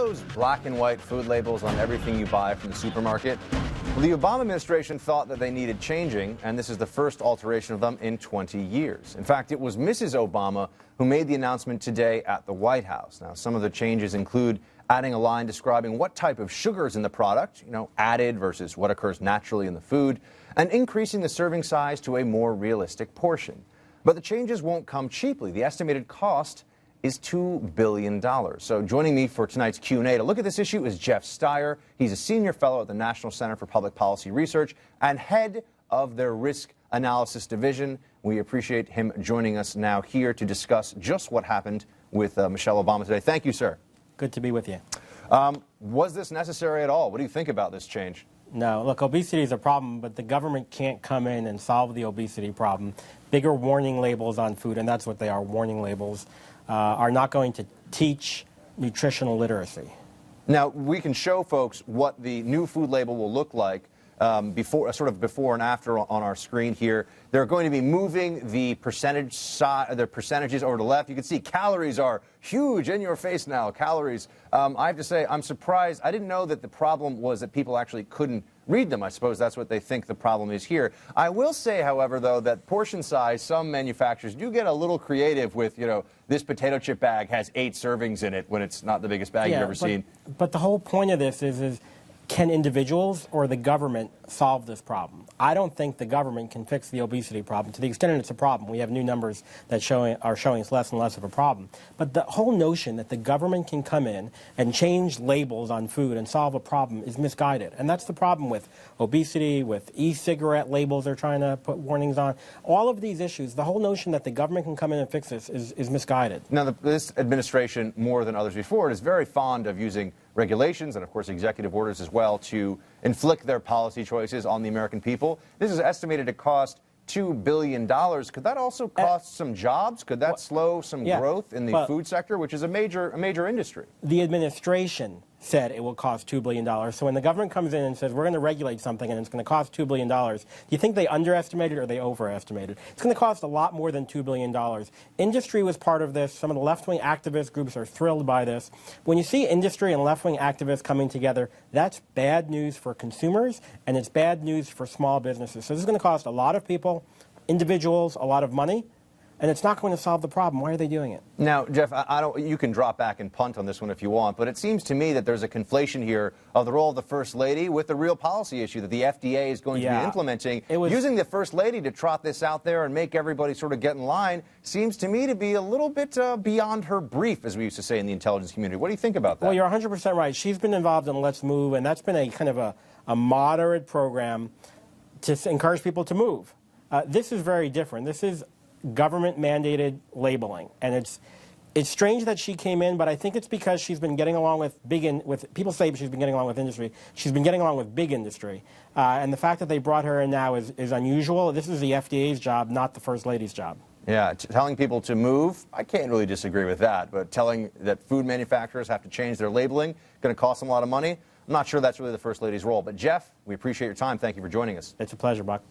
those black and white food labels on everything you buy from the supermarket? Well, the Obama administration thought that they needed changing, and this is the first alteration of them in 20 years. In fact, it was Mrs. Obama who made the announcement today at the White House. Now, some of the changes include adding a line describing what type of sugar is in the product, added versus what occurs naturally in the food, and increasing the serving size to a more realistic portion. But the changes won't come cheaply. The estimated cost is $2 billion. So joining me for tonight's Q&A to look at this issue is Jeff Stier. He's a senior fellow at the National Center for Public Policy Research and head of their risk analysis division. We appreciate him joining us now here to discuss just what happened with Michelle Obama today. Thank you, sir. Good to be with you. Was this necessary at all? What do you think about this change? No, look, obesity is a problem, but the government can't come in and solve the obesity problem. Bigger warning labels on food, and that's what they are, warning labels, are not going to teach nutritional literacy. Now, we can show folks what the new food label will look like before and after on our screen here. They're going to be moving the percentages over to the left. You can see calories are huge in your face now, calories. I have to say, I'm surprised. I didn't know that the problem was that people actually couldn't read them. I suppose that's what they think the problem is here. I will say, however, though, that portion size, some manufacturers do get a little creative with, this potato chip bag has 8 servings in it when it's not the biggest bag you've ever seen. But the whole point of this is can individuals or the government solve this problem? I don't think the government can fix the obesity problem. To the extent that it's a problem, we have new numbers that are showing it's less and less of a problem. But the whole notion that the government can come in and change labels on food and solve a problem is misguided. And that's the problem with obesity, with e-cigarette labels they're trying to put warnings on. All of these issues, the whole notion that the government can come in and fix this is misguided. Now, this administration, more than others before it, is very fond of using regulations and, of course, executive orders as well to inflict their policy choices on the American people. This is estimated to cost $2 billion. Could that also cost some jobs? Could that slow some growth in the food sector, which is a major industry? The administration said it will cost $2 billion. So when the government comes in and says, we're going to regulate something and it's going to cost $2 billion, do you think they underestimated or they overestimated? It's going to cost a lot more than $2 billion. Industry was part of this. Some of the left-wing activist groups are thrilled by this. When you see industry and left-wing activists coming together, that's bad news for consumers and it's bad news for small businesses. So this is going to cost a lot of people, individuals, a lot of money. And it's not going to solve the problem. Why are they doing it? Now, Jeff, you can drop back and punt on this one if you want, but it seems to me that there's a conflation here of the role of the First Lady with the real policy issue that the FDA is going to be implementing. Using the First Lady to trot this out there and make everybody sort of get in line seems to me to be a little bit beyond her brief, as we used to say in the intelligence community. What do you think about that? Well, you're 100% right. She's been involved in Let's Move, and that's been a kind of a moderate program to encourage people to move. This is very different. This is government-mandated labeling, and it's strange that she came in, but I think it's because she's been getting along with people say she's been getting along with industry. She's been getting along with big industry, and the fact that they brought her in now is unusual. This is the FDA's job, not the First Lady's job. Yeah, telling people to move, I can't really disagree with that, but telling that food manufacturers have to change their labeling, going to cost them a lot of money, I'm not sure that's really the First Lady's role. But Jeff, we appreciate your time. Thank you for joining us. It's a pleasure, Buck.